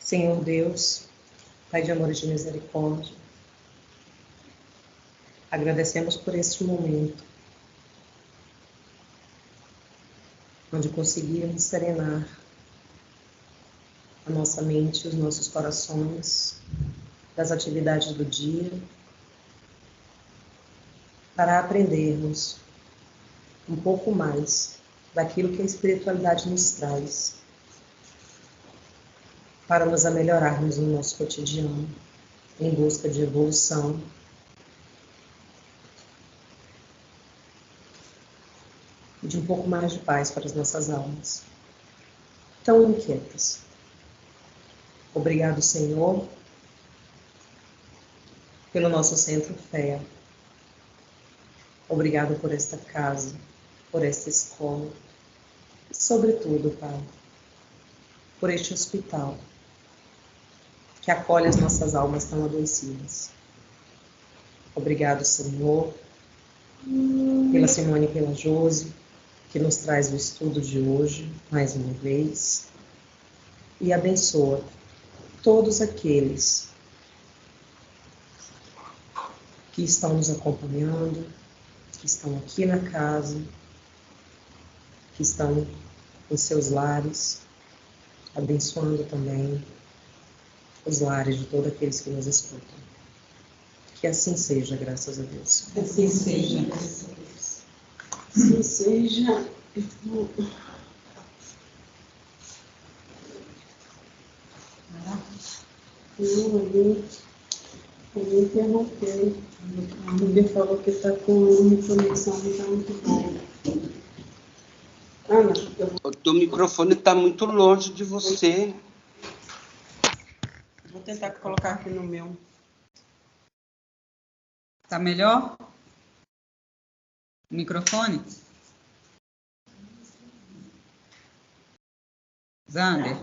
Senhor Deus, Pai de amor e de misericórdia, agradecemos por este momento, onde conseguimos serenar a nossa mente e os nossos corações das atividades do dia, para aprendermos um pouco mais daquilo que a espiritualidade nos traz, para nos melhorarmos no nosso cotidiano, em busca de evolução, e de um pouco mais de paz para as nossas almas, tão inquietas. Obrigado, Senhor, pelo nosso Centro Fé. Obrigado por esta casa, por esta escola, e sobretudo, Pai, por este hospital, que acolhe as nossas almas tão adoecidas. Obrigado, Senhor, pela Simone e pela Josi, que nos traz o estudo de hoje, mais uma vez, e abençoa todos aqueles que estão nos acompanhando, que estão aqui na casa, que estão em seus lares, abençoando também os lares de todos aqueles que nos escutam. Que assim seja, graças a Deus. Assim seja, graças a Deus. Assim seja. Eu interrompei. A Rubia falou que está com uma conexão não está muito boa. Ana, O teu microfone está muito longe de você. vou tentar colocar aqui no meu. Tá melhor? O microfone? Zander?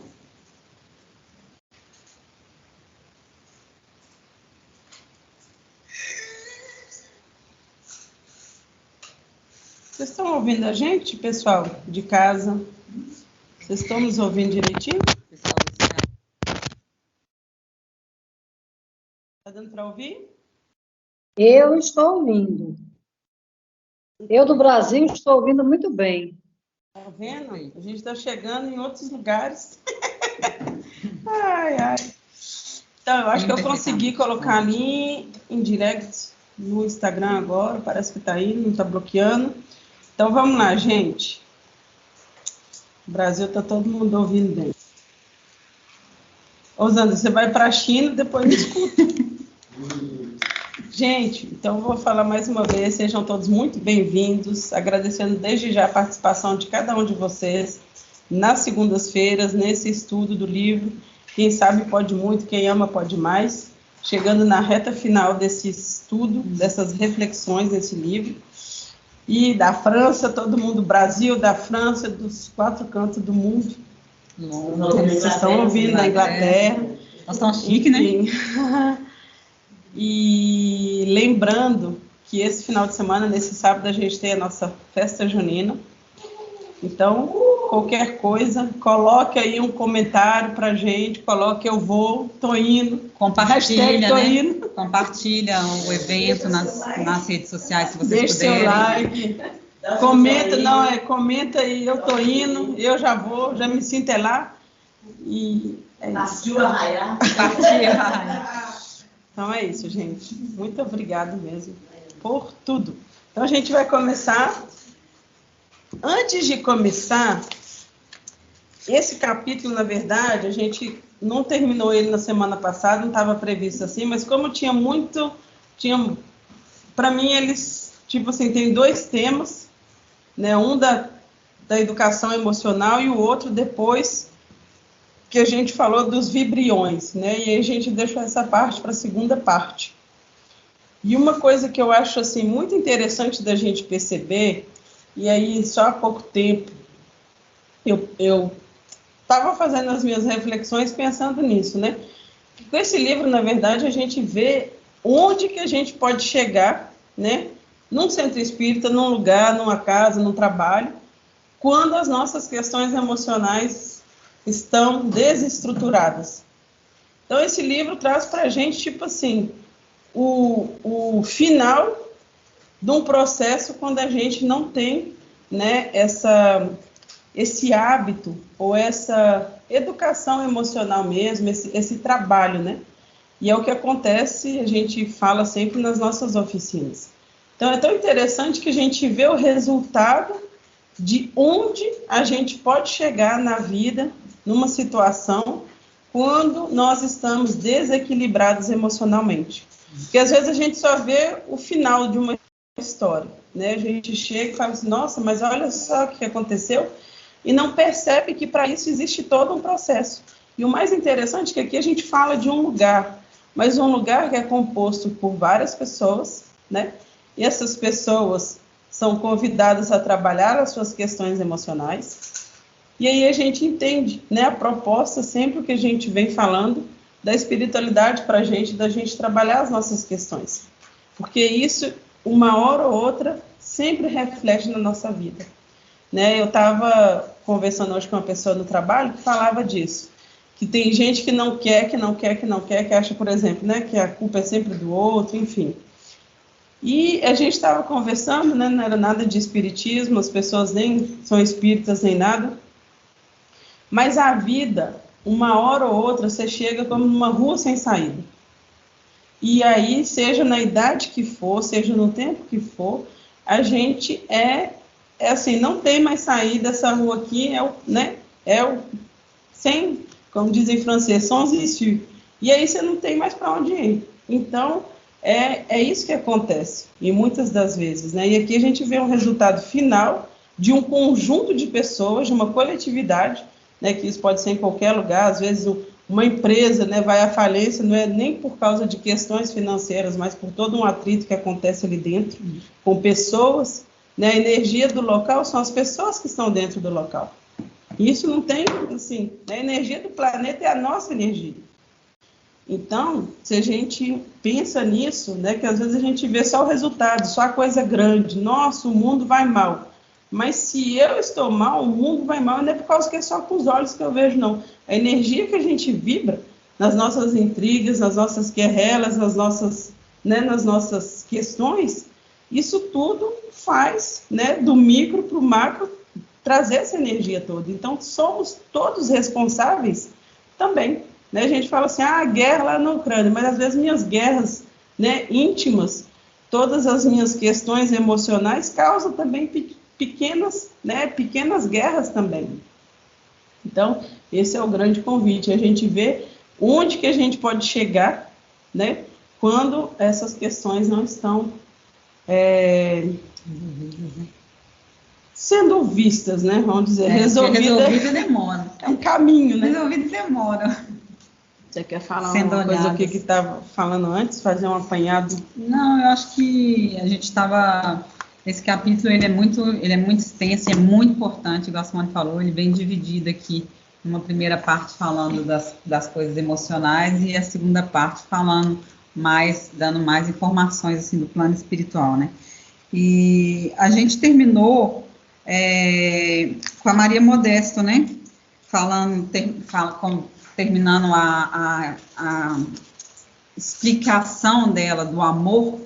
Vocês estão ouvindo a gente, pessoal, de casa? Vocês estão nos ouvindo direitinho? Pessoal do Ceará. Está dando para ouvir? Eu estou ouvindo. Eu do Brasil estou ouvindo muito bem. Tá vendo? A gente está chegando em outros lugares. Ai, ai. Então, eu acho que eu consegui colocar ali em direct no Instagram agora. Parece que está aí, não está bloqueando. Então, vamos lá, gente. O Brasil está todo mundo ouvindo bem. Ô, Zandra, você vai para a China, depois me escuta. Gente, então eu vou falar mais uma vez, sejam todos muito bem-vindos, agradecendo desde já a participação de cada um de vocês nas segundas-feiras, nesse estudo do livro. Quem sabe pode muito, quem ama pode mais. Chegando na reta final desse estudo, dessas reflexões nesse livro. E da França, todo mundo, Brasil, da França, dos 4 cantos do mundo. Vocês estão ouvindo da Inglaterra. Nós estamos chique, né? E lembrando que esse final de semana, nesse sábado, a gente tem a nossa festa junina. Então, qualquer coisa, coloque aí um comentário pra gente, coloque eu vou, tô indo. Compartilha, tô né? indo. Compartilha o evento nas redes sociais, se vocês Deixe puderem. seu like. Comenta, não, comenta aí, eu tô indo, eu já vou, já me sinto lá. E é isso. Partiu. Então é isso, gente. Muito obrigado mesmo por tudo. Então a gente vai começar. Antes de começar, esse capítulo, na verdade, a gente não terminou ele na semana passada, não estava previsto assim, mas como tinha para mim eles, tipo assim, tem 2 temas, né? Um da educação emocional e o outro depois que a gente falou dos vibriões, né? E aí a gente deixou essa parte para a segunda parte. E uma coisa que eu acho assim muito interessante da gente perceber, e aí só há pouco tempo eu estava fazendo as minhas reflexões pensando nisso, né? Que com esse livro, na verdade, a gente vê onde que a gente pode chegar, né? Num centro espírita, num lugar, numa casa, num trabalho, quando as nossas questões emocionais estão desestruturadas, Então, esse livro traz para a gente, tipo assim, o final de um processo quando a gente não tem, né, esse hábito ou essa educação emocional mesmo, esse trabalho, né? E é o que acontece, a gente fala sempre nas nossas oficinas. Então, é tão interessante que a gente vê o resultado de onde a gente pode chegar na vida, numa situação, quando nós estamos desequilibrados emocionalmente. Porque às vezes a gente só vê o final de uma história, né? A gente chega e fala assim, nossa, mas olha só o que aconteceu, e não percebe que para isso existe todo um processo. E o mais interessante é que aqui a gente fala de um lugar, mas um lugar que é composto por várias pessoas, né? E essas pessoas são convidadas a trabalhar as suas questões emocionais. E aí a gente entende, né, a proposta, sempre o que a gente vem falando, da espiritualidade para a gente, da gente trabalhar as nossas questões. Porque isso, uma hora ou outra, sempre reflete na nossa vida. Né? Eu estava conversando hoje com uma pessoa no trabalho que falava disso, que tem gente que não quer, que acha, por exemplo, né, que a culpa é sempre do outro, enfim. E a gente estava conversando, né, não era nada de espiritismo, as pessoas nem são espíritas nem nada, mas a vida, uma hora ou outra, você chega como numa rua sem saída. E aí, seja na idade que for, seja no tempo que for, a gente é assim, não tem mais saída, essa rua aqui sem, como dizem em francês, sans issue. E aí você não tem mais para onde ir. Então, é isso que acontece, e muitas das vezes, né? E aqui a gente vê um resultado final de um conjunto de pessoas, de uma coletividade, né? Que isso pode ser em qualquer lugar, às vezes uma empresa, né, vai à falência, não é nem por causa de questões financeiras, mas por todo um atrito que acontece ali dentro, com pessoas, né? A energia do local são as pessoas que estão dentro do local. Isso não tem, assim, a energia do planeta é a nossa energia. Então, se a gente pensa nisso, né, que às vezes a gente vê só o resultado, só a coisa grande, nossa, o mundo vai mal. Mas se eu estou mal, o mundo vai mal, não é por causa que é só com os olhos que eu vejo, não. A energia que a gente vibra nas nossas intrigas, nas nossas querrelas, nas nossas questões, isso tudo faz, né, do micro para o macro, trazer essa energia toda. Então, somos todos responsáveis também. Né? A gente fala assim, a guerra lá na Ucrânia, mas às vezes minhas guerras, né, íntimas, todas as minhas questões emocionais causam também pequenas guerras também. Então, esse é o grande convite, a gente vê onde que a gente pode chegar, né, quando essas questões não estão sendo vistas, né, vamos dizer, resolvida demora. É um caminho, né? Resolvido demora. Você quer falar uma coisa que estava falando antes, fazer um apanhado? Não, eu acho que a gente estava... Esse capítulo ele é muito extenso, é muito importante, igual a Simone falou, ele vem dividido aqui, uma primeira parte falando das coisas emocionais e a segunda parte falando mais, dando mais informações assim, do plano espiritual, né? E a gente terminou com a Maria Modesto, né? Terminando a explicação dela do amor,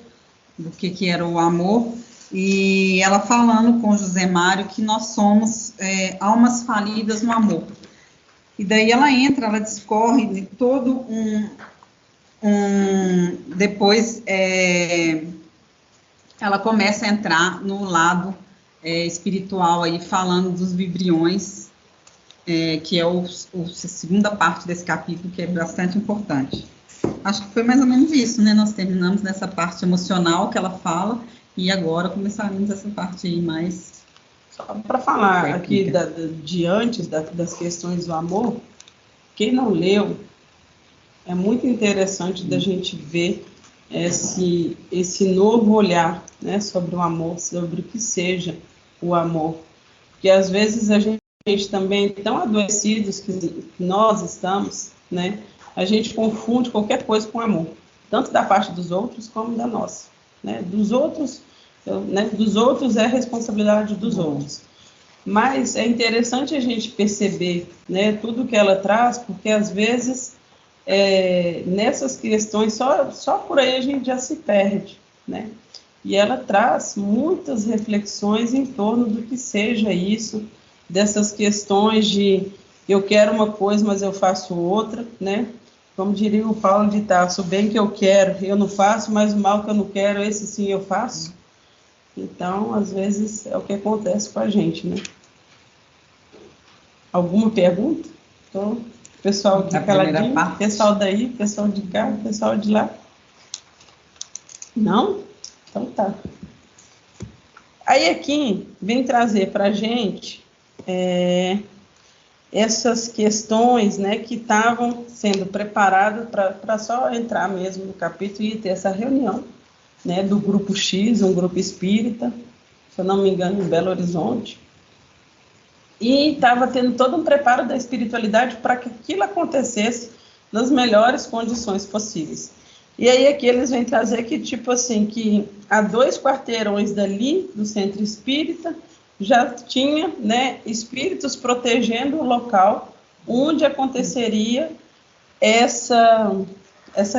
do que era o amor, e ela falando com José Mário que nós somos almas falidas no amor. E daí ela discorre de todo depois ela começa a entrar no lado espiritual, aí, falando dos vibriões, que é a segunda parte desse capítulo, que é bastante importante. Acho que foi mais ou menos isso, né? Nós terminamos nessa parte emocional que ela fala, e agora começaremos essa parte aí mais... Só para falar aqui de antes das questões do amor, quem não leu, é muito interessante da gente ver esse novo olhar, né, sobre o amor, sobre o que seja o amor. Porque às vezes a gente também, tão adoecidos que nós estamos, né, a gente confunde qualquer coisa com amor, tanto da parte dos outros como da nossa. Né? Dos outros é a responsabilidade dos outros. Mas é interessante a gente perceber, né, tudo que ela traz, porque às vezes nessas questões, só por aí a gente já se perde, né? E ela traz muitas reflexões em torno do que seja isso, dessas questões de eu quero uma coisa, mas eu faço outra, né? Como diria o Paulo de Tarso, o bem que eu quero, eu não faço, mas o mal que eu não quero, esse sim eu faço. Então, às vezes, é o que acontece com a gente, né? Alguma pergunta? Então, pessoal aqui caladinho, pessoal daí, pessoal de cá, pessoal de lá. Não? Então tá. Aí aqui, vem trazer para a gente essas questões, né, que estavam sendo preparadas para só entrar mesmo no capítulo e ter essa reunião, né, do grupo X, um grupo espírita, se eu não me engano, em Belo Horizonte. E estava tendo todo um preparo da espiritualidade para que aquilo acontecesse nas melhores condições possíveis. E aí aqui eles vêm trazer que, tipo assim, que a 2 quarteirões dali, do centro espírita, já tinha, né, espíritos protegendo o local onde aconteceria essa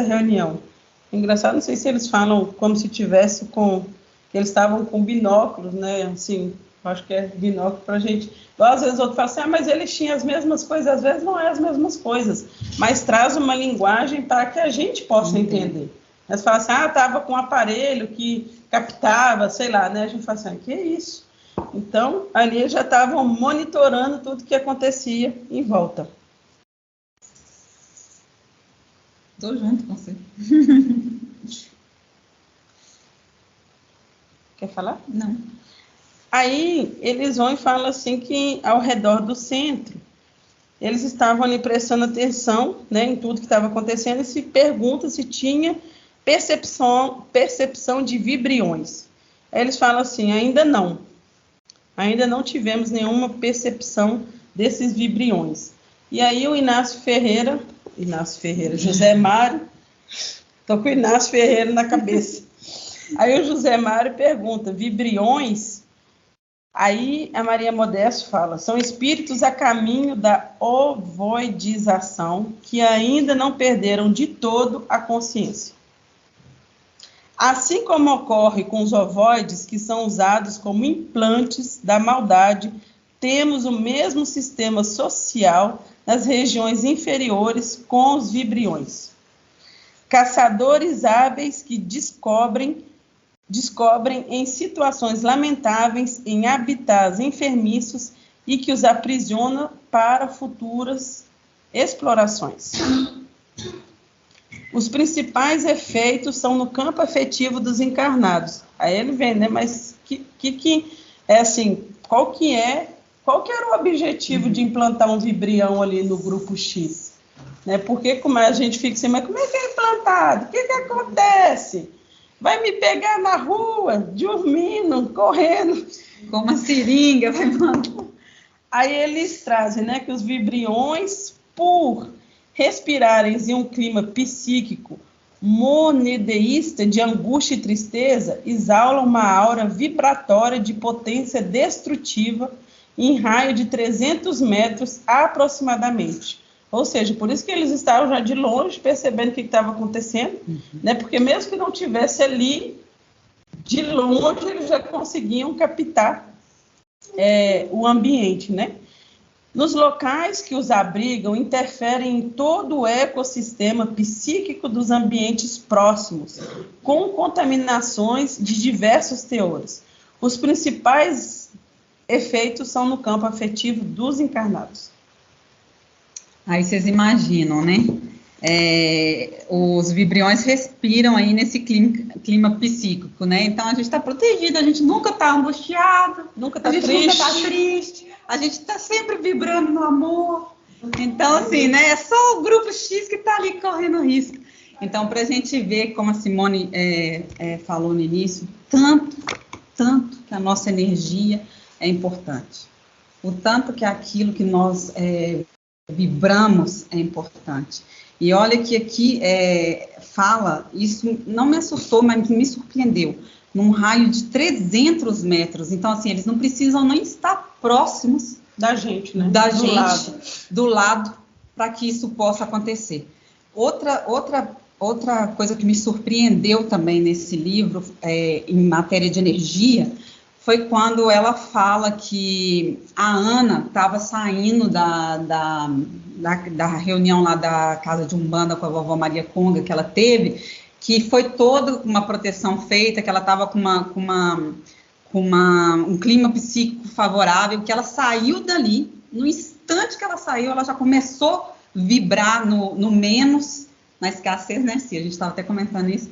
reunião. Engraçado, não sei se eles falam como se tivesse eles estavam com binóculos, né, assim, acho que é binóculo para a gente. Igual, às vezes outros falam assim, mas eles tinham as mesmas coisas, às vezes não é as mesmas coisas, mas traz uma linguagem para que a gente possa entender. Eles falam assim, estava com um aparelho que captava, sei lá, né, a gente fala assim, que é isso? Então, ali já estavam monitorando tudo que acontecia em volta. Estou junto com você. Quer falar? Não. Aí, eles vão e falam assim que ao redor do centro, eles estavam ali prestando atenção, né, em tudo que estava acontecendo e se pergunta se tinha percepção de vibriões. Aí eles falam assim, ainda não tivemos nenhuma percepção desses vibriões. E aí o José Mário, estou com o Inácio Ferreira na cabeça. Aí o José Mário pergunta, vibriões? Aí a Maria Modesto fala, são espíritos a caminho da ovoidização que ainda não perderam de todo a consciência. Assim como ocorre com os ovoides, que são usados como implantes da maldade, temos o mesmo sistema social nas regiões inferiores com os vibriões. Caçadores hábeis que descobrem em situações lamentáveis, em habitats enfermiços e que os aprisiona para futuras explorações. Os principais efeitos são no campo afetivo dos encarnados. Aí ele vem, né? Mas que é assim, qual que era o objetivo de implantar um vibrião ali no grupo X? Né? Porque como a gente fica assim, mas como é que é implantado? O que acontece? Vai me pegar na rua, dormindo, correndo. Com uma seringa, vai mandar. Aí eles trazem, né, que os vibriões, por respirarem em um clima psíquico monodeísta de angústia e tristeza, exalam uma aura vibratória de potência destrutiva em raio de 300 metros aproximadamente. Ou seja, por isso que eles estavam já de longe percebendo o que estava acontecendo, né? Porque mesmo que não tivesse ali, de longe eles já conseguiam captar o ambiente, né? Nos locais que os abrigam, interferem em todo o ecossistema psíquico dos ambientes próximos, com contaminações de diversos teores. Os principais efeitos são no campo afetivo dos encarnados. Aí vocês imaginam, né? Os vibriões respiram aí nesse clima psíquico, né? Então a gente está protegido, a gente nunca está angustiado, nunca está triste, a gente está sempre vibrando no amor. Então, assim, né? É só o grupo X que está ali correndo risco. Então, para a gente ver, como a Simone falou no início, tanto que a nossa energia é importante. O tanto que aquilo que nós vibramos é importante. E olha que aqui fala, isso não me assustou, mas me surpreendeu, num raio de 300 metros. Então, assim, eles não precisam nem estar próximos da gente, né? Do lado, para que isso possa acontecer. Outra coisa que me surpreendeu também nesse livro, em matéria de energia, foi quando ela fala que a Ana estava saindo da reunião lá da casa de Umbanda com a vovó Maria Conga, que ela teve, que foi toda uma proteção feita, que ela estava com um clima psíquico favorável, que ela saiu dali, no instante que ela saiu, ela já começou a vibrar no menos, na escassez, né, Cia? A gente estava até comentando isso,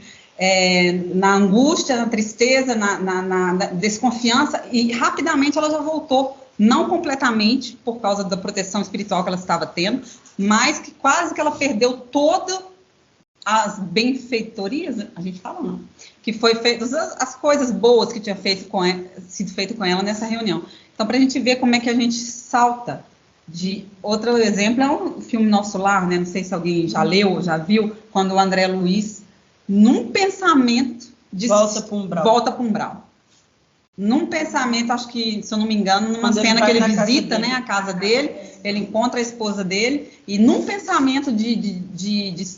na angústia, na tristeza, na desconfiança, e rapidamente ela já voltou, não completamente, por causa da proteção espiritual que ela estava tendo, mas que quase que ela perdeu todas as benfeitorias, a gente fala não, que foi feitas, as coisas boas que tinha sido feito com ela nessa reunião. Então, para a gente ver como é que a gente salta outro exemplo é o filme Nosso Lar, né? Não sei se alguém já leu ou já viu, quando o André Luiz, num pensamento, volta para um umbral. Num pensamento, acho que, se eu não me engano, numa Quando cena que ele visita, dele, né, a casa dele, ele encontra a esposa dele, e num pensamento de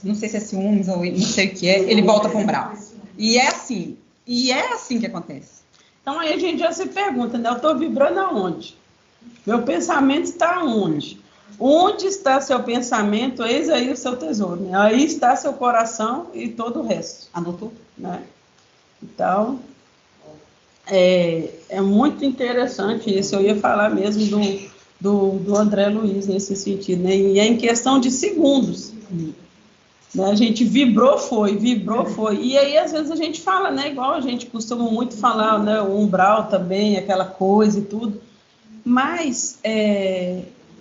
não sei se é ciúmes ou não sei o que é, ele volta para um umbral. E é assim que acontece. Então, aí a gente já se pergunta, né? Eu estou vibrando aonde? Meu pensamento está onde? Onde está seu pensamento? Eis aí o seu tesouro. Né? Aí está seu coração e todo o resto. Anotou? Né? Então, é muito interessante isso. Eu ia falar mesmo do André Luiz nesse sentido. Né? E é em questão de segundos. Né? A gente vibrou, foi. E aí, às vezes, a gente fala, né? Igual a gente costuma muito falar, né? O umbral também, aquela coisa e tudo. Mas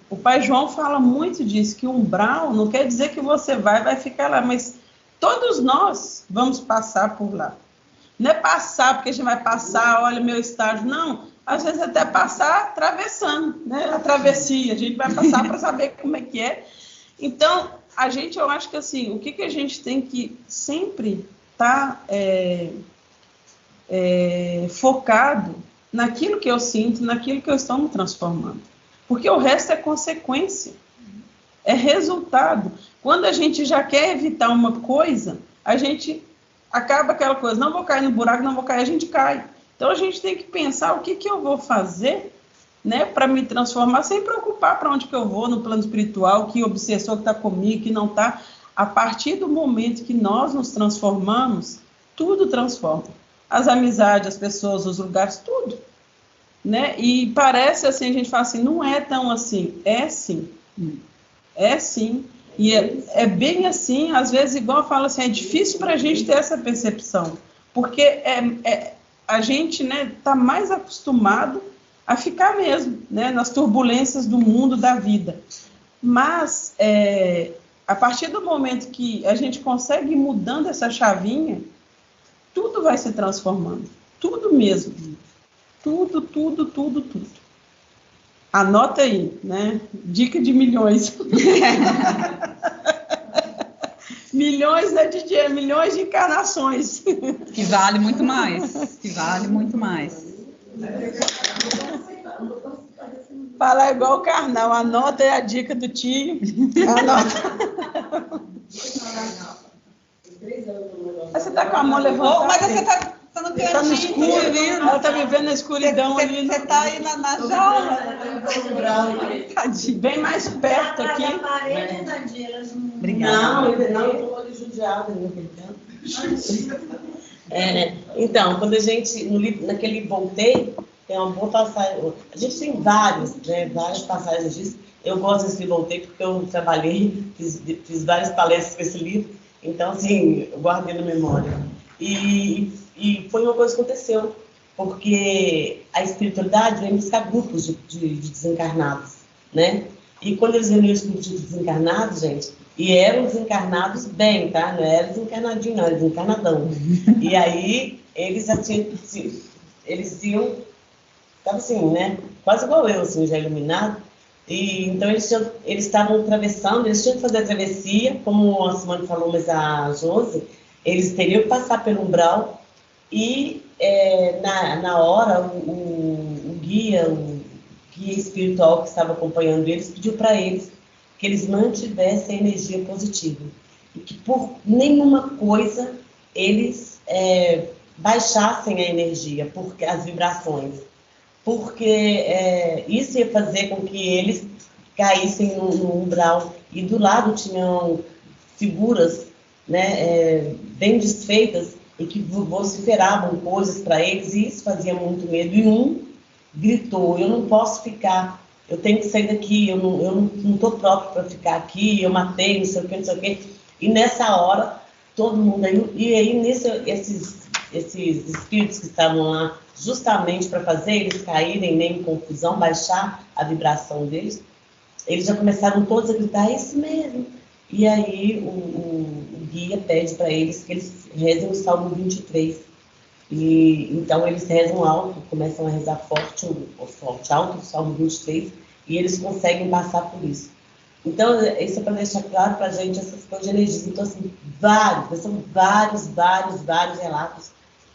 o Pai João fala muito disso, que o umbral não quer dizer que você vai ficar lá, mas todos nós vamos passar por lá. Não é passar porque a gente vai passar, olha o meu estágio, não. Às vezes até passar atravessando, né? A travessia, a gente vai passar para saber como é que é. Então, eu acho que assim, o que a gente tem que sempre estar focado naquilo que eu sinto, naquilo que eu estou me transformando. Porque o resto é consequência, é resultado. Quando a gente já quer evitar uma coisa, a gente acaba aquela coisa, não vou cair no buraco, não vou cair, a gente cai. Então a gente tem que pensar o que eu vou fazer, né, para me transformar, sem preocupar para onde que eu vou no plano espiritual, que obsessor que está comigo, que não está. A partir do momento que nós nos transformamos, tudo transforma. As amizades, as pessoas, os lugares, tudo. Né? E parece assim, a gente fala assim, não é tão assim. É sim. É sim. E é bem assim, às vezes, igual eu falo assim, é difícil para a gente ter essa percepção. Porque a gente, né, está mais acostumado a ficar mesmo, né, nas turbulências do mundo, da vida. Mas, a partir do momento que a gente consegue ir mudando essa chavinha, tudo vai se transformando. Tudo mesmo. Tudo. Anota aí, né? Dica de milhões. Milhões, né, Didier? Milhões de encarnações. Que vale muito mais. Falar igual o Karnal. Anota aí a dica do tio. Anota. Você tá com a mão levantada. Mas você tá no cantinho, tá no escuro, ela tá vivendo na escuridão ali. Você tá aí na jaula. Tadinho. Bem mais perto aqui. Obrigada. Não, eu tô ali judiada naquele canto. Então, quando a gente, naquele Voltei, tem uma boa passagem. A gente tem várias passagens disso. Eu gosto desse Voltei porque eu trabalhei, fiz várias palestras com esse livro. Então, assim, eu guardei na memória. E foi uma coisa que aconteceu, porque a espiritualidade vem buscar grupos de desencarnados, né? E quando eles reuniam os grupos de desencarnados, gente, e eram desencarnados bem, tá? Não era desencarnadinho, não, era desencarnadão. E aí, eles iam, estava assim, né? Quase igual eu, assim, já iluminado. E, então, eles estavam atravessando, eles tinham que fazer a travessia, como a Simone falou, mas a Josi, eles teriam que passar pelo umbral e, na hora, o guia espiritual que estava acompanhando eles pediu para eles que eles mantivessem a energia positiva. e que por nenhuma coisa eles baixassem a energia, porque as vibrações, porque isso ia fazer com que eles caíssem no umbral, e do lado tinham figuras, né, bem desfeitas, e que vociferavam coisas para eles, e isso fazia muito medo. E um gritou: eu não posso ficar, eu tenho que sair daqui, eu não estou próprio para ficar aqui, eu matei, não sei o que, não sei o que. E nessa hora, todo mundo nisso, esses espíritos que estavam lá justamente para fazer eles caírem meio em confusão, baixar a vibração deles, eles já começaram todos a gritar: é isso mesmo. E aí o guia pede para eles que eles rezem o Salmo 23. E então eles rezam alto, começam a rezar forte, alto o Salmo 23, e eles conseguem passar por isso. Então, isso é para deixar claro para a gente essas coisas de energias. Então, assim, são vários relatos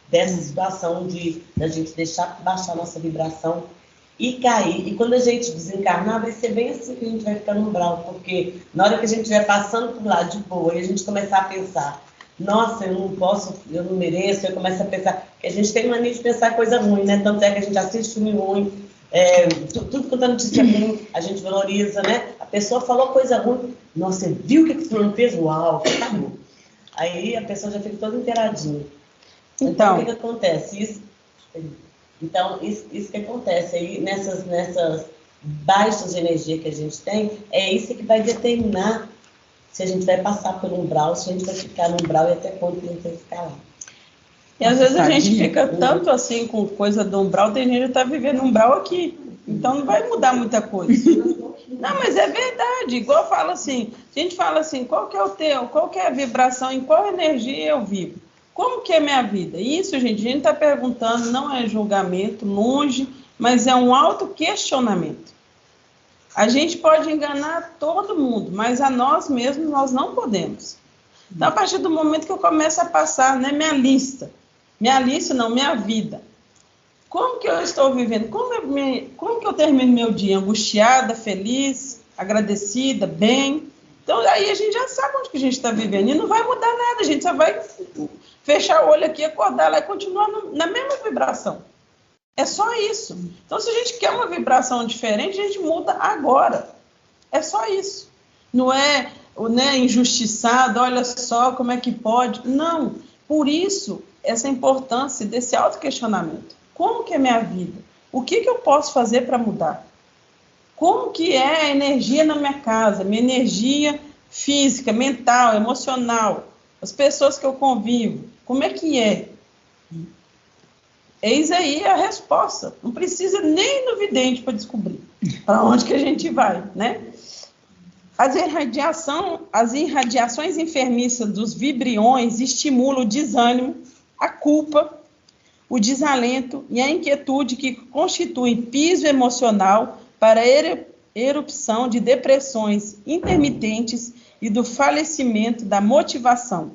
dessa situação da gente deixar baixar nossa vibração e cair. E quando a gente desencarnar, vai ser bem assim que a gente vai ficar no umbral, porque na hora que a gente estiver passando por lá de boa e a gente começar a pensar: nossa, eu não posso, eu não mereço, eu começo a pensar, que a gente tem mania de pensar coisa ruim, né? Tanto é que a gente assiste filme ruim, tudo quanto é notícia ruim, a gente valoriza, né? A pessoa falou coisa ruim, nossa, você viu o que o fulano fez? Uau, tá bom. Aí a pessoa já fica toda inteiradinha. Então, o que acontece? Isso que acontece aí nessas baixas de energia que a gente tem, é isso que vai determinar se a gente vai passar pelo umbral, se a gente vai ficar no umbral e até quando a gente vai ficar lá. E às vezes a gente fica tanto assim com coisa do umbral, tem gente que está vivendo umbral aqui, então não vai mudar muita coisa. Não, mas é verdade, igual fala assim, a gente fala assim: qual que é o teu, qual que é a vibração, em qual energia eu vivo? Como que é minha vida? Isso, gente, a gente está perguntando, não é julgamento, longe, mas é um auto-questionamento. A gente pode enganar todo mundo, mas a nós mesmos nós não podemos. Então, a partir do momento que eu começo a passar, né, minha vida. Como que eu estou vivendo? Como que eu termino meu dia? Angustiada, feliz, agradecida, bem? Então, aí a gente já sabe onde que a gente está vivendo e não vai mudar nada, a gente só vai fechar o olho aqui, acordar lá e continuar na mesma vibração. É só isso. Então, se a gente quer uma vibração diferente, a gente muda agora. É só isso. Não é, né, injustiçado, olha só como é que pode. Não. Por isso, essa importância desse autoquestionamento. Como que é minha vida? O que eu posso fazer para mudar? Como que é a energia na minha casa? Minha energia física, mental, emocional. As pessoas que eu convivo. Como é que é? Eis aí a resposta. Não precisa nem do vidente para descobrir para onde que a gente vai, né? As irradiações enfermiças dos vibriões estimulam o desânimo, a culpa, o desalento e a inquietude que constituem piso emocional para a erupção de depressões intermitentes e do falecimento da motivação.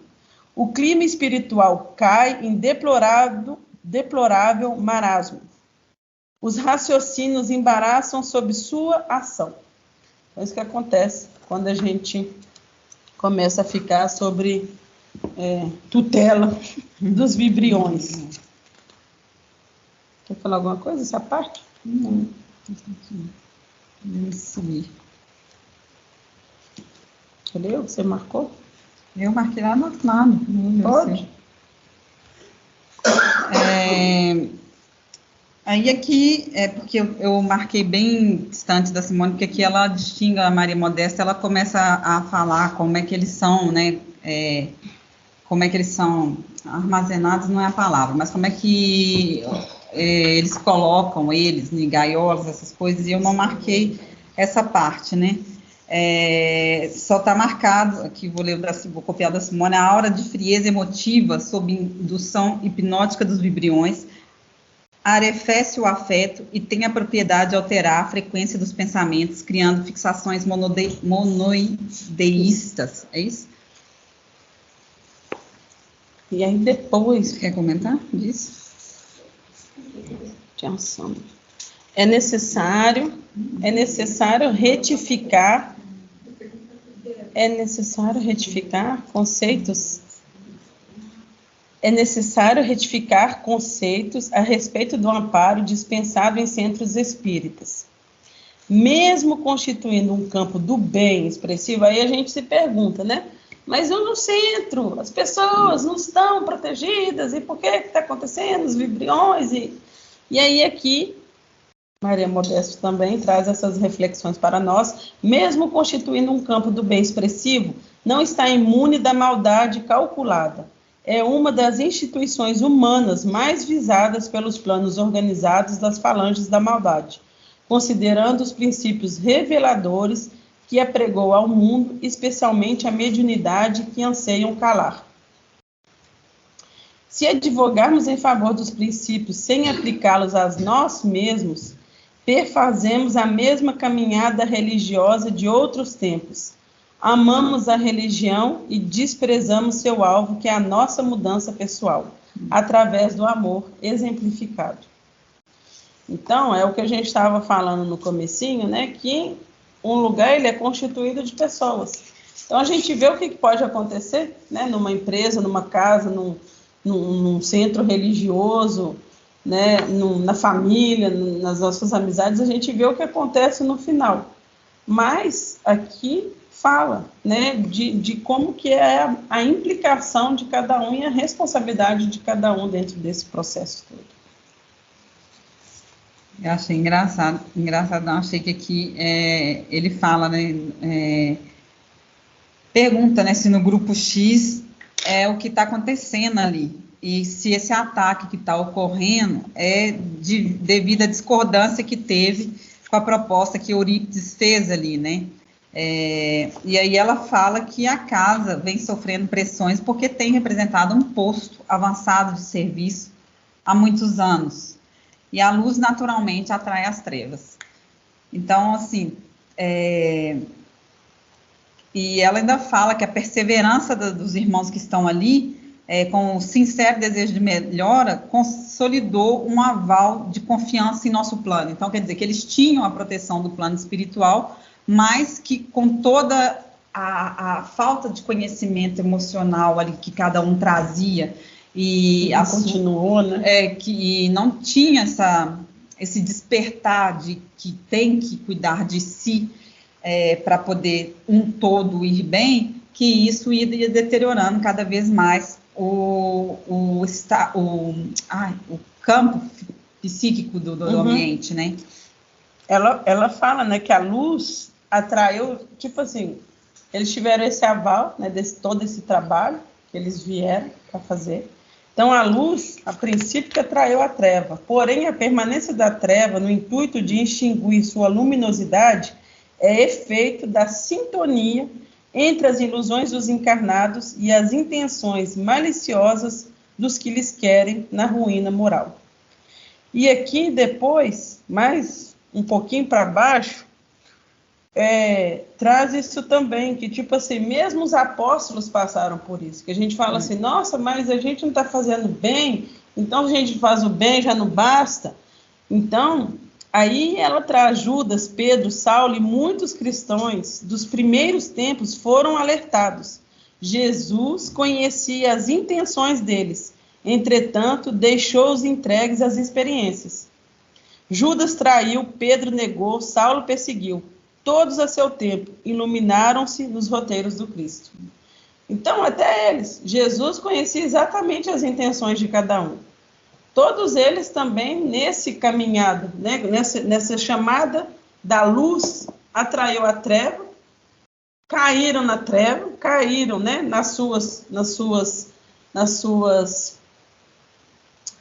O clima espiritual cai em deplorável marasmo. Os raciocínios embaraçam sob sua ação. É isso que acontece quando a gente começa a ficar sobre tutela dos vibriões. Quer falar alguma coisa essa parte? Não. Isso. Cadê? Você marcou? Eu marquei lá no lado. Pode. Aí aqui, porque eu marquei bem distante da Simone, porque aqui ela distingue a Maria Modesta, ela começa a falar como é que eles são, né, como é que eles são armazenados, não é a palavra, mas como é que eles colocam eles em gaiolas, essas coisas, e eu não marquei essa parte, né. Só está marcado, aqui vou copiar da Simone, a aura de frieza emotiva sob indução hipnótica dos vibriões, arrefece o afeto e tem a propriedade de alterar a frequência dos pensamentos, criando fixações monoideístas, é isso? E aí depois... Quer comentar disso? É necessário retificar é necessário retificar conceitos. É necessário retificar conceitos a respeito do amparo dispensado em centros espíritas. Mesmo constituindo um campo do bem expressivo, aí a gente se pergunta, né? Mas no centro, as pessoas não estão protegidas, e por que está acontecendo os vibriões? E aí aqui, Maria Modesto também traz essas reflexões para nós. Mesmo constituindo um campo do bem expressivo, não está imune da maldade calculada. É uma das instituições humanas mais visadas pelos planos organizados das falanges da maldade, considerando os princípios reveladores que apregou ao mundo, especialmente a mediunidade que anseiam calar. Se advogarmos em favor dos princípios sem aplicá-los a nós mesmos, perfazemos a mesma caminhada religiosa de outros tempos. Amamos a religião e desprezamos seu alvo, que é a nossa mudança pessoal, através do amor exemplificado. Então, é o que a gente estava falando no comecinho, né, que um lugar ele é constituído de pessoas. Então, a gente vê o que pode acontecer, né, numa empresa, numa casa, num centro religioso, né, na família, nas nossas amizades, a gente vê o que acontece no final. Mas aqui fala, né, de como que é a implicação de cada um e a responsabilidade de cada um dentro desse processo todo. Eu achei engraçado, não, achei que aqui ele fala, né, pergunta, né, se no grupo X é o que está acontecendo ali, e se esse ataque que está ocorrendo é devido à discordância que teve com a proposta que Eurípides fez ali, né, e aí ela fala que a casa vem sofrendo pressões porque tem representado um posto avançado de serviço há muitos anos, e a luz naturalmente atrai as trevas. Então, assim, e ela ainda fala que a perseverança dos irmãos que estão ali, com o sincero desejo de melhora, consolidou um aval de confiança em nosso plano. Então, quer dizer que eles tinham a proteção do plano espiritual, mas que com toda a falta de conhecimento emocional ali que cada um trazia, e continuou, né? Que não tinha esse despertar de que tem que cuidar de si para poder um todo ir bem, que isso ia deteriorando cada vez mais o campo psíquico do ambiente, né? Ela fala, né, que a luz atraiu, tipo assim, eles tiveram esse aval, né, todo esse trabalho que eles vieram para fazer. Então, a luz, a princípio, que atraiu a treva. Porém, a permanência da treva, no intuito de extinguir sua luminosidade, é efeito da sintonia entre as ilusões dos encarnados e as intenções maliciosas dos que lhes querem na ruína moral. E aqui, depois, mais um pouquinho para baixo, traz isso também, que tipo assim, mesmo os apóstolos passaram por isso, que a gente fala assim, nossa, mas a gente não está fazendo bem, então a gente faz o bem, já não basta. Então, aí ela traz Judas, Pedro, Saulo e muitos cristãos dos primeiros tempos foram alertados. Jesus conhecia as intenções deles, entretanto, deixou-os entregues às experiências. Judas traiu, Pedro negou, Saulo perseguiu. Todos a seu tempo iluminaram-se nos roteiros do Cristo. Então, até eles, Jesus conhecia exatamente as intenções de cada um. Todos eles também, nesse caminhado, né, nessa chamada da luz, atraiu a treva, caíram na treva, caíram, né, nas suas,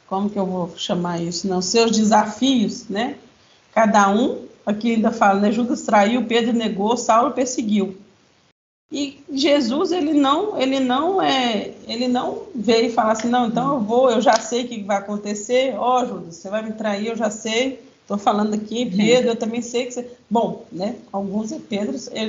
como que eu vou chamar isso? Não, seus desafios, né? Cada um. Aqui ainda fala, né? Judas traiu, Pedro negou, Saulo perseguiu. E Jesus, ele não veio e falar assim, não, então eu já sei o que vai acontecer, Judas, você vai me trair, eu já sei, estou falando aqui, Pedro, eu também sei que você... Bom, né? Alguns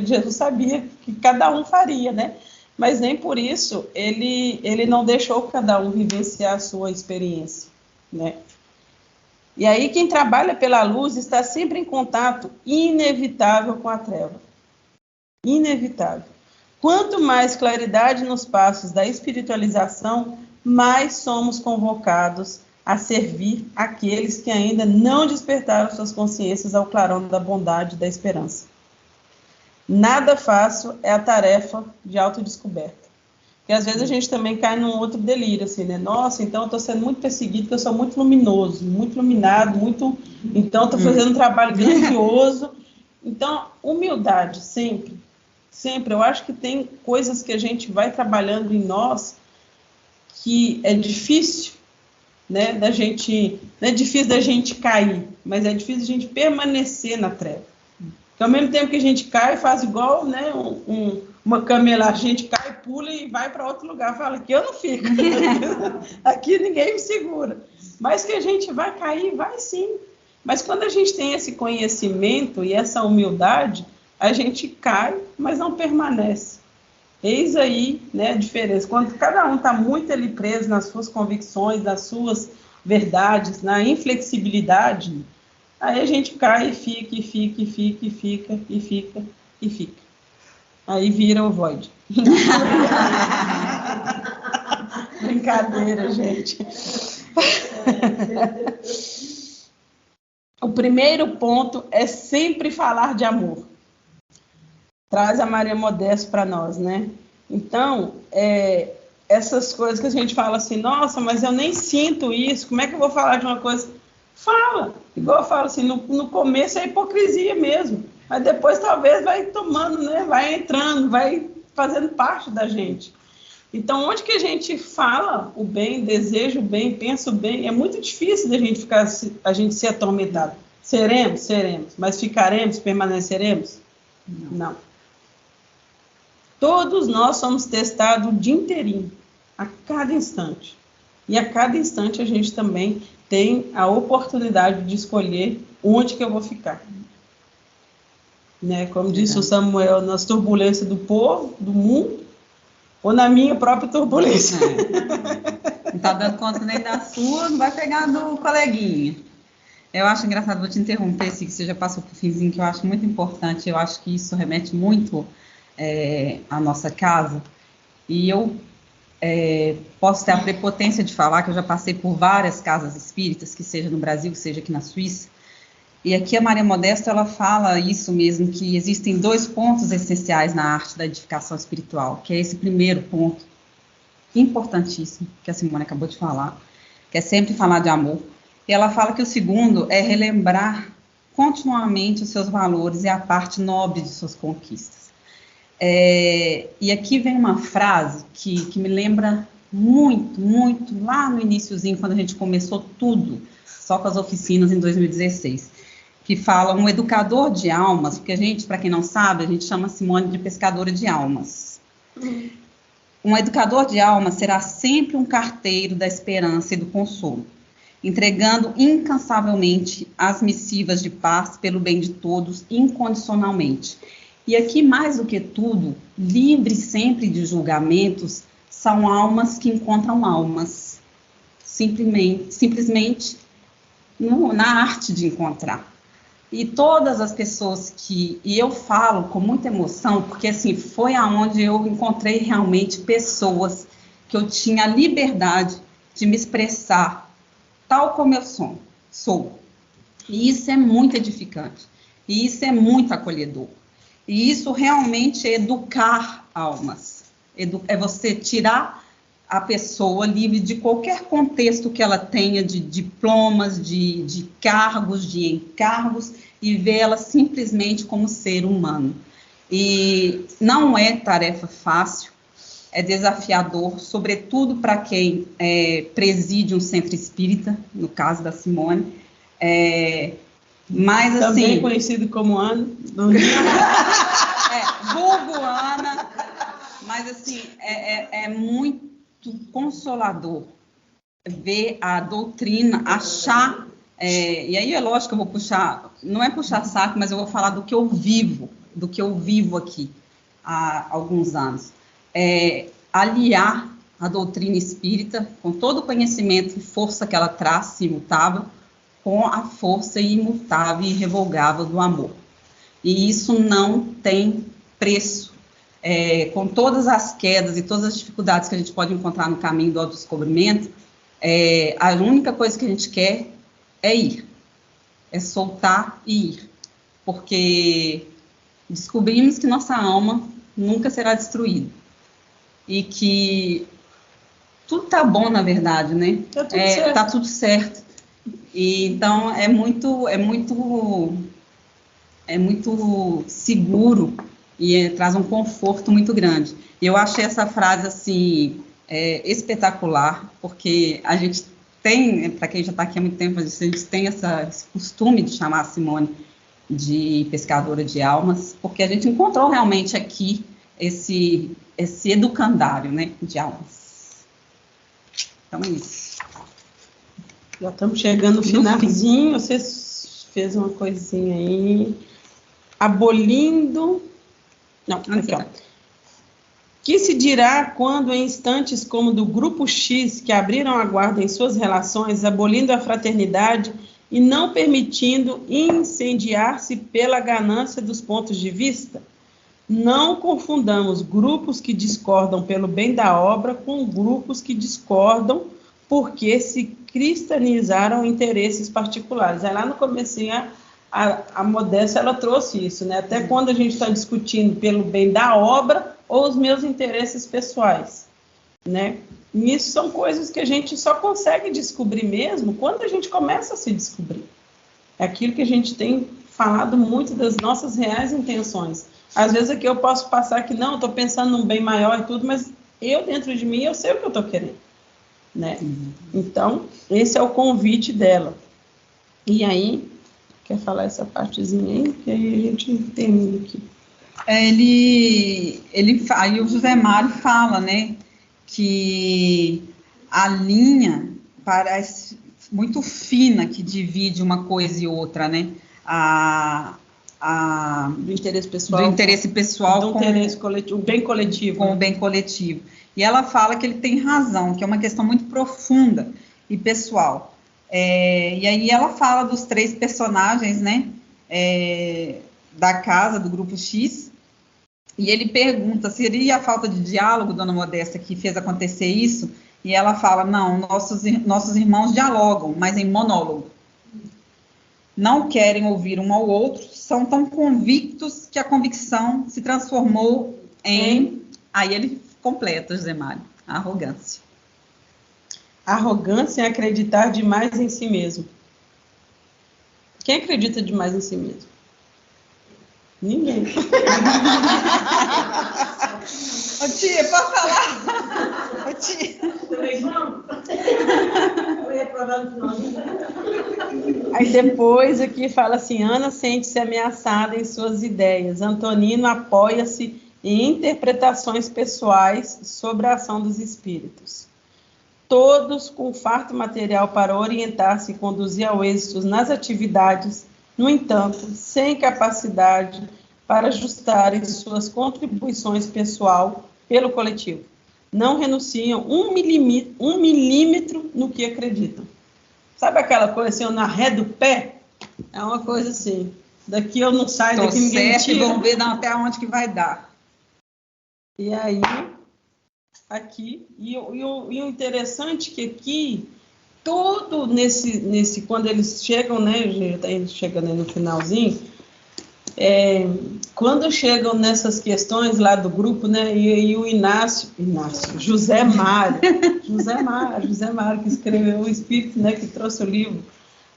Jesus sabia que cada um faria, né? Mas nem por isso ele não deixou cada um vivenciar a sua experiência, né? E aí, quem trabalha pela luz está sempre em contato inevitável com a treva. Inevitável. Quanto mais claridade nos passos da espiritualização, mais somos convocados a servir aqueles que ainda não despertaram suas consciências ao clarão da bondade e da esperança. Nada fácil é a tarefa de autodescoberta. Porque às vezes a gente também cai num outro delírio, assim, né? Nossa, então eu estou sendo muito perseguido porque eu sou muito luminoso, muito iluminado, então estou fazendo um trabalho grandioso. Então, humildade, sempre. Sempre. Eu acho que tem coisas que a gente vai trabalhando em nós que é difícil, né, não é difícil da gente cair, mas é difícil a gente permanecer na treva. Porque ao mesmo tempo que a gente cai, faz igual, né, uma camela, a gente cai, pula e vai para outro lugar, fala, aqui eu não fico, aqui ninguém me segura. Mas que a gente vai cair, vai sim. Mas quando a gente tem esse conhecimento e essa humildade, a gente cai, mas não permanece. Eis aí, né, a diferença. Quando cada um está muito ali preso nas suas convicções, nas suas verdades, na inflexibilidade, aí a gente cai e fica, e fica, e fica, e fica, e fica, e fica. Aí vira o void. Brincadeira, gente. O primeiro ponto é sempre falar de amor. Traz a Maria Modesto para nós, né? Então, essas coisas que a gente fala assim, nossa, mas eu nem sinto isso, como é que eu vou falar de uma coisa? Fala, igual eu falo assim, no começo é hipocrisia mesmo, mas depois talvez vai tomando, né? Vai entrando, vai fazendo parte da gente. Então, onde que a gente fala o bem, deseja o bem, pensa o bem, é muito difícil da gente a gente ser atormentado. Seremos, mas ficaremos, permaneceremos? Não. Todos nós somos testados o dia inteirinho, a cada instante. E a cada instante a gente também tem a oportunidade de escolher onde que eu vou ficar. Né? Como disse o Samuel, nas turbulências do povo, do mundo, ou na minha própria turbulência. Não está dando conta nem da sua, não vai pegar do coleguinha. Eu acho engraçado, vou te interromper, se você já passou por finzinho, que eu acho muito importante, eu acho que isso remete muito à nossa casa, e eu posso ter a prepotência de falar que eu já passei por várias casas espíritas, que seja no Brasil, que seja aqui na Suíça, e aqui a Maria Modesto, ela fala isso mesmo, que existem 2 pontos essenciais na arte da edificação espiritual, que é esse primeiro ponto, importantíssimo, que a Simone acabou de falar, que é sempre falar de amor. E ela fala que o segundo é relembrar continuamente os seus valores e a parte nobre de suas conquistas. E aqui vem uma frase que me lembra muito, muito, lá no iniciozinho, quando a gente começou tudo, só com as oficinas em 2016, que fala um educador de almas, porque a gente, para quem não sabe, a gente chama a Simone de pescadora de almas. Um educador de almas será sempre um carteiro da esperança e do consolo, entregando incansavelmente as missivas de paz pelo bem de todos, incondicionalmente. E aqui, mais do que tudo, livre sempre de julgamentos, são almas que encontram almas, simplesmente na arte de encontrar. E todas as pessoas e eu falo com muita emoção, porque assim, foi aonde eu encontrei realmente pessoas que eu tinha a liberdade de me expressar tal como eu sou. E isso é muito edificante. E isso é muito acolhedor. E isso realmente é educar almas. É você tirar a pessoa livre de qualquer contexto que ela tenha, de diplomas, de cargos, de encargos, e vê-la simplesmente como ser humano. E não é tarefa fácil, é desafiador, sobretudo para quem preside um centro espírita, no caso da Simone. Mas, assim, também conhecido como Ana. Vulgo Ana. Mas, assim, é muito consolador ver a doutrina, achar... e aí é lógico que eu vou puxar... Não é puxar saco, mas eu vou falar do que eu vivo aqui há alguns anos. Aliar a doutrina espírita com todo o conhecimento e força que ela traz, imutável, com a força imutável e irrevogável do amor. E isso não tem preço. com todas as quedas e todas as dificuldades que a gente pode encontrar no caminho do autodescobrimento, a única coisa que a gente quer é ir, é soltar e ir, porque descobrimos que nossa alma nunca será destruída e que tudo tá bom, na verdade, né? Tá tudo certo. E, então, é muito seguro e traz um conforto muito grande. E eu achei essa frase, assim, espetacular, porque a gente tem, para quem já está aqui há muito tempo, a gente tem esse costume de chamar a Simone de pescadora de almas, porque a gente encontrou realmente aqui esse educandário, né, de almas. Então, é isso. Já estamos chegando no finalzinho. Você fez uma coisinha aí. Abolindo... Não, aqui, ó. Que se dirá quando, em instantes como do Grupo X, que abriram a guarda em suas relações, abolindo a fraternidade e não permitindo incendiar-se pela ganância dos pontos de vista? Não confundamos grupos que discordam pelo bem da obra com grupos que discordam porque se cristalizaram interesses particulares. Aí lá no comecinho, a Modéstia, ela trouxe isso, né? Até quando a gente está discutindo pelo bem da obra ou os meus interesses pessoais, né? E isso são coisas que a gente só consegue descobrir mesmo quando a gente começa a se descobrir. É aquilo que a gente tem falado muito das nossas reais intenções. Às vezes aqui eu posso passar que não, estou pensando num bem maior e tudo, mas eu, dentro de mim, eu sei o que eu estou querendo, né? Então, esse é o convite dela. E aí, quer falar essa partezinha aí? Que aí a gente termina aqui. Aí o José Mário fala, né, que a linha parece muito fina que divide uma coisa e outra, né? Do interesse pessoal do interesse coletivo, o bem coletivo. Com o bem coletivo. E ela fala que ele tem razão, que é uma questão muito profunda e pessoal. E aí ela fala dos 3 personagens, né, da casa, do Grupo X, e ele pergunta, seria a falta de diálogo, dona Modesta, que fez acontecer isso? E ela fala, não, nossos irmãos dialogam, mas em monólogo. Não querem ouvir um ao outro, são tão convictos que a convicção se transformou em... Aí ele completa, José Mário, a arrogância. Arrogância é acreditar demais em si mesmo. Quem acredita demais em si mesmo? Ninguém. Ô tia, pode falar? Ô tia. Aí depois aqui fala assim, Ana sente-se ameaçada em suas ideias, Antonino apoia-se em interpretações pessoais sobre a ação dos espíritos. Todos com farto material para orientar-se e conduzir ao êxito nas atividades, no entanto, sem capacidade para ajustarem suas contribuições pessoal pelo coletivo. Não renunciam um milímetro no que acreditam. Sabe aquela coisa assim, na ré do pé? É uma coisa assim, daqui eu não saio, daqui ninguém me tira. Vamos ver até onde que vai dar. E aí, aqui, e o interessante que aqui, tudo nesse quando eles chegam, né, eles chegam no finalzinho, quando chegam nessas questões lá do grupo, né, e o José Mário, que escreveu o Espírito, né, que trouxe o livro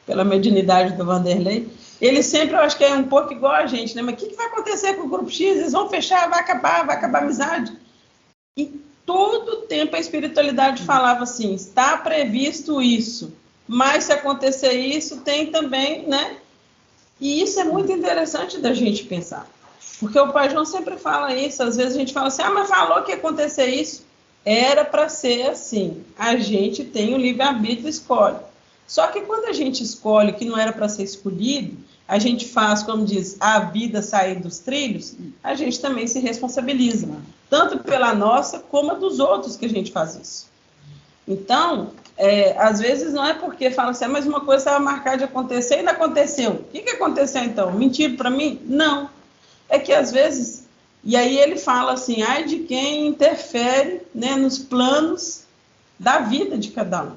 pela mediunidade do Vanderlei, ele sempre, eu acho que é um pouco igual a gente, né, mas o que vai acontecer com o Grupo X? Eles vão fechar, vai acabar a amizade? E todo o tempo a espiritualidade falava assim, está previsto isso, mas se acontecer isso, tem também, né? E isso é muito interessante da gente pensar, porque o Pai João sempre fala isso, às vezes a gente fala assim, mas falou que ia acontecer isso, era para ser assim, a gente tem o livre-arbítrio e escolhe. Só que quando a gente escolhe que não era para ser escolhido, a gente faz, como diz, a vida sair dos trilhos, a gente também se responsabiliza, tanto pela nossa como a dos outros que a gente faz isso. Então, às vezes não é porque fala assim, mas uma coisa estava marcada de acontecer e não aconteceu. O que aconteceu então? Mentiram para mim? Não. É que às vezes E aí ele fala assim, ai de quem interfere, né, nos planos da vida de cada um.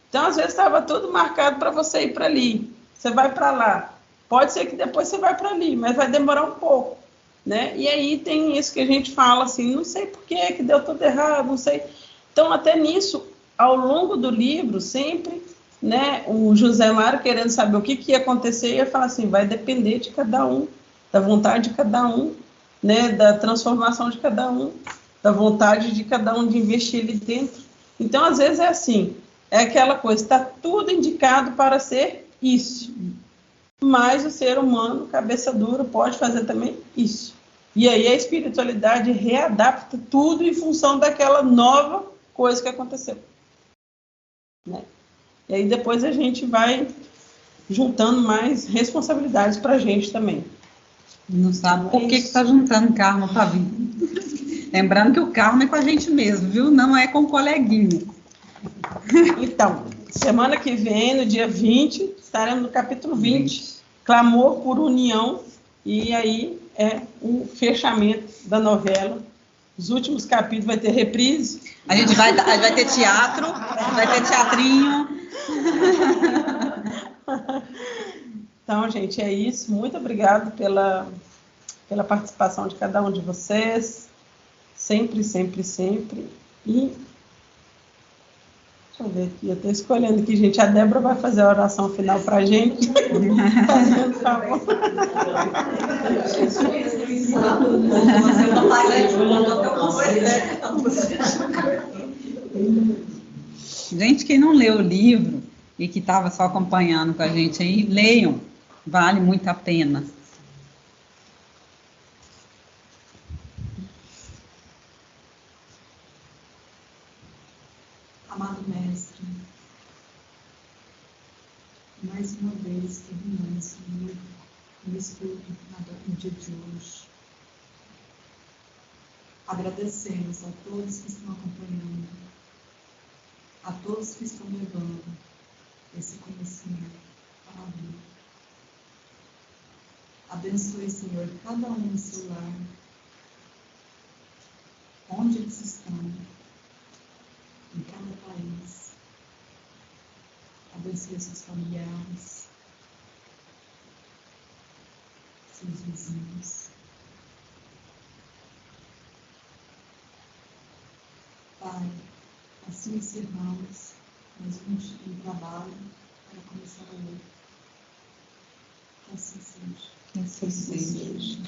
Então, às vezes, estava tudo marcado para você ir para ali. Você vai para lá. Pode ser que depois você vai para ali, mas vai demorar um pouco, né? E aí tem isso que a gente fala assim, não sei por que deu tudo errado, não sei. Então, até nisso, ao longo do livro, sempre, né, o José Mário querendo saber o que ia acontecer, ia falar assim, vai depender de cada um, da vontade de cada um, né, da transformação de cada um, da vontade de cada um de investir ali dentro. Então, às vezes é assim, é aquela coisa, está tudo indicado para ser isso, mas o ser humano, cabeça dura, pode fazer também isso. E aí a espiritualidade readapta tudo em função daquela nova coisa que aconteceu. Né? E aí depois a gente vai juntando mais responsabilidades para a gente também. Não sabe por que está juntando karma para a vida. Lembrando que o karma é com a gente mesmo, viu? Não é com o coleguinha. Então, semana que vem, no dia 20, estaremos no capítulo 20, Clamor por União, e aí é o fechamento da novela. Os últimos capítulos vai ter reprise. A gente vai ter teatro, vai ter teatrinho. Então, gente, é isso. Muito obrigado pela participação de cada um de vocês. Sempre, sempre, sempre. E deixa eu ver aqui, eu estou escolhendo aqui, gente. A Débora vai fazer a oração final para a gente. Fazendo favor. Gente, quem não leu o livro e que estava só acompanhando com a gente aí, leiam. Vale muito a pena. Amado Mestre, mais uma vez terminamos, Senhor, no estudo no dia de hoje. Agradecemos a todos que estão acompanhando, a todos que estão levando esse conhecimento para a vida. Abençoe, Senhor, cada um no seu lar, onde eles estão, em cada país. Abençoe seus familiares, seus vizinhos. Pai, assim encerramos mais um trabalho para começar o outro. Que assim seja. Que assim seja.